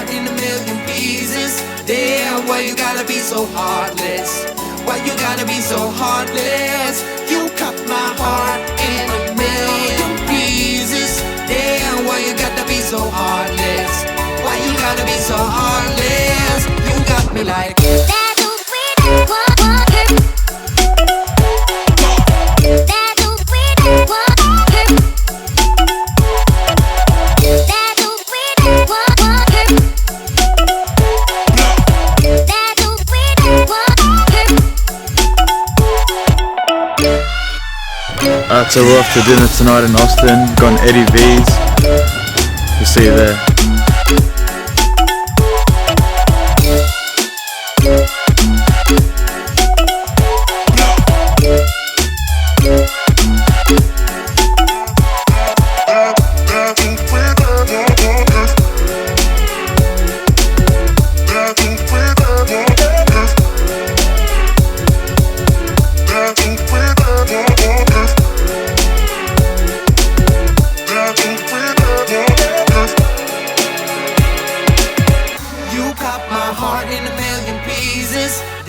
heart in a million pieces. Damn, why you gotta be so heartless? Why you gotta be so heartless? You cut my heart in a million pieces. Damn, why you gotta be so heartless? Why you gotta be so heartless? You got me like So we're off to dinner tonight in Austin. Gone Eddie V's. We'll see you there.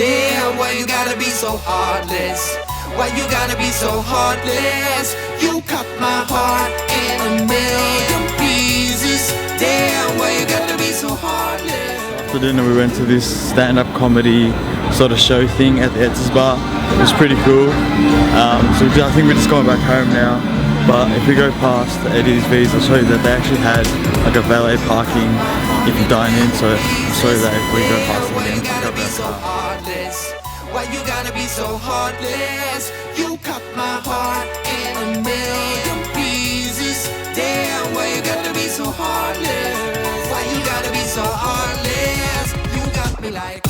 damn, why you gotta be so heartless? Why you gotta be so heartless? You cut my heart in a million pieces. Damn, why you gotta be so heartless? After dinner we went to this stand-up comedy sort of show thing at the Eds's bar. It was pretty cool. So I think we're just going back home now. But if we go past Eddie's V's, I'll show you that they actually had like a valet parking if you dine in. So I'll show you that if we go past it again. Why you gotta be so heartless? You cut my heart in a million pieces. Damn, why you gotta be so heartless? Why you gotta be so heartless? You got me like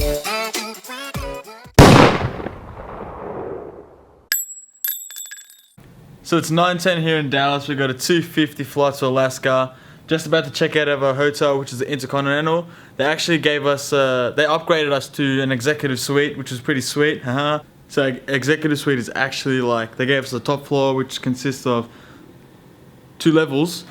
So it's 9:10 here in Dallas. We got a 2:50 flight to Alaska. Just about to check out of our hotel, which is the Intercontinental. They actually gave us, they upgraded us to an executive suite, which is pretty sweet. So executive suite is actually like, they gave us the top floor, which consists of 2 levels.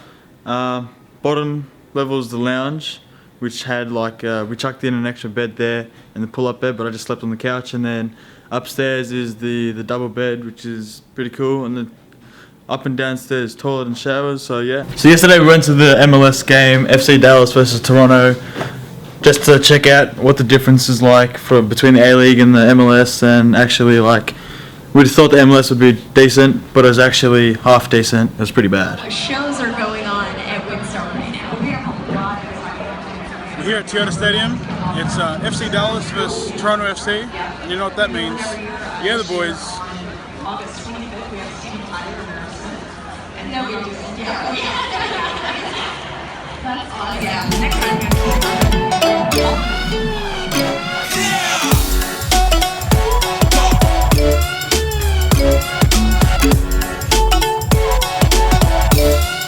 Bottom level is the lounge, which had like, we chucked in an extra bed there and the pull-up bed, but I just slept on the couch. And then upstairs is the double bed, which is pretty cool. And then up and downstairs toilet and showers, so yeah. So yesterday we went to the MLS game, FC Dallas versus Toronto, just to check out what the difference is like between the A-League and the MLS. And actually, like, we thought the MLS would be decent, but it was actually half decent. It was pretty bad. Shows are going on at Winstar right now. We're here at Toyota Stadium. It's FC Dallas versus Toronto FC. You know what that means. Yeah, the boys. August 25th, we have Steve Tyler. No, we do. Yeah. That's awesome. Yeah. Next time.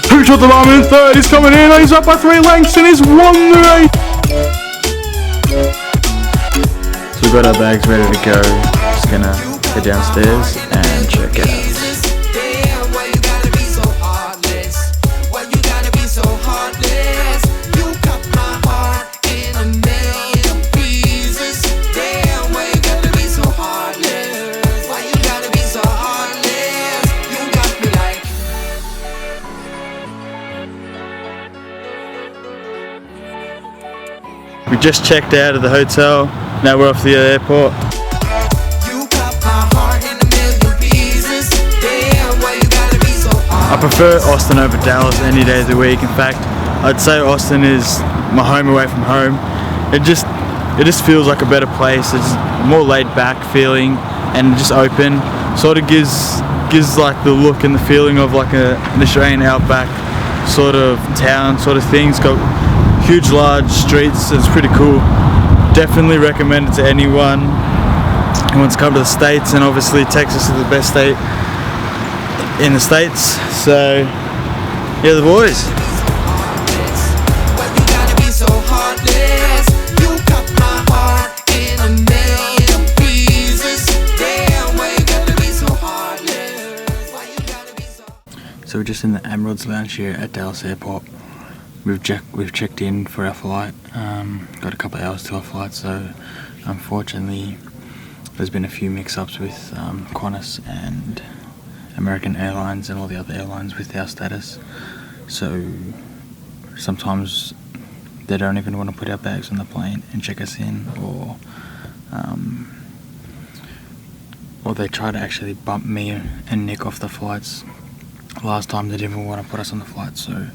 Who shot the bomb in third? He's coming in. He's up by 3 lengths and he's won the race. So we've got our bags ready to go. Just gonna head downstairs and check out. We just checked out of the hotel, now we're off to the airport. I prefer Austin over Dallas any day of the week. In fact, I'd say Austin is my home away from home. It just feels like a better place. It's a more laid back feeling and just open. Sort of gives like the look and the feeling of like an Australian outback sort of town sort of thing. It's got huge large streets. It's pretty cool. Definitely recommend it to anyone who wants to come to the States, and obviously Texas is the best state in the States. So yeah, the boys. So we're just in the Emeralds Lounge here at Dallas Airport. we've checked in for our flight. Got a couple of hours to our flight, so unfortunately there's been a few mix-ups with Qantas and American Airlines and all the other airlines with our status. So sometimes they don't even want to put our bags on the plane and check us in, or they try to actually bump me and Nick off the flights. Last time they didn't even want to put us on the flight, so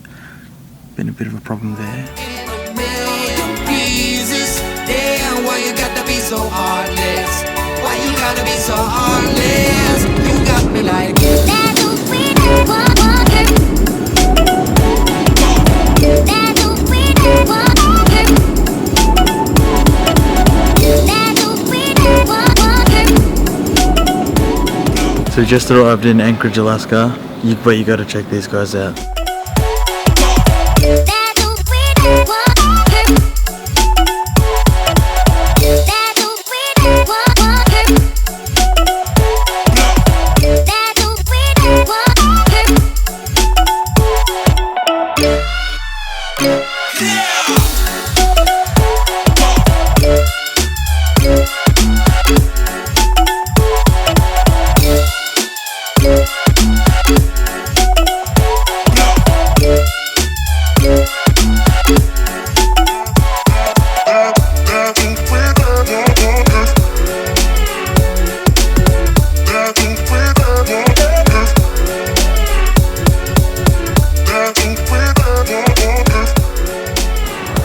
been a bit of a problem there. A million pieces. Damn, why you gotta be so heartless? Why you gotta be so heartless? You got me like So we just arrived in Anchorage, Alaska, but you gotta check these guys out.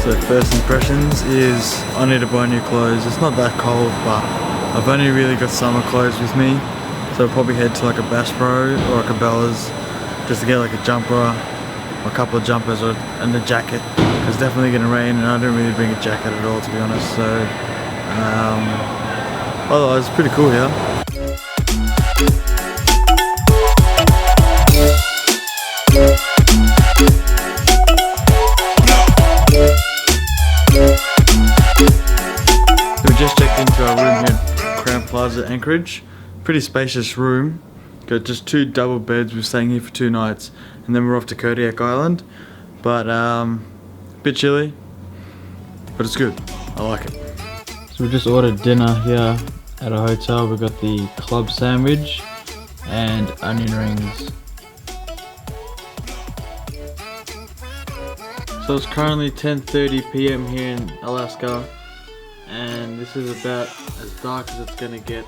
So first impressions is I need to buy new clothes. It's not that cold, but I've only really got summer clothes with me. So I'll probably head to like a Bass Pro or a Cabela's just to get like a jumper or a couple of jumpers and a jacket. Because it's definitely going to rain and I don't really bring a jacket at all, to be honest. So otherwise it's pretty cool here. We just checked into our room here at Crown Plaza, Anchorage. Pretty spacious room. Got just 2 double beds. We're staying here for 2 nights, and then we're off to Kodiak Island. But bit chilly, but it's good. I like it. So we just ordered dinner here at a hotel. We got the club sandwich and onion rings. So it's currently 10:30 p.m. here in Alaska, and this is about as dark as it's gonna get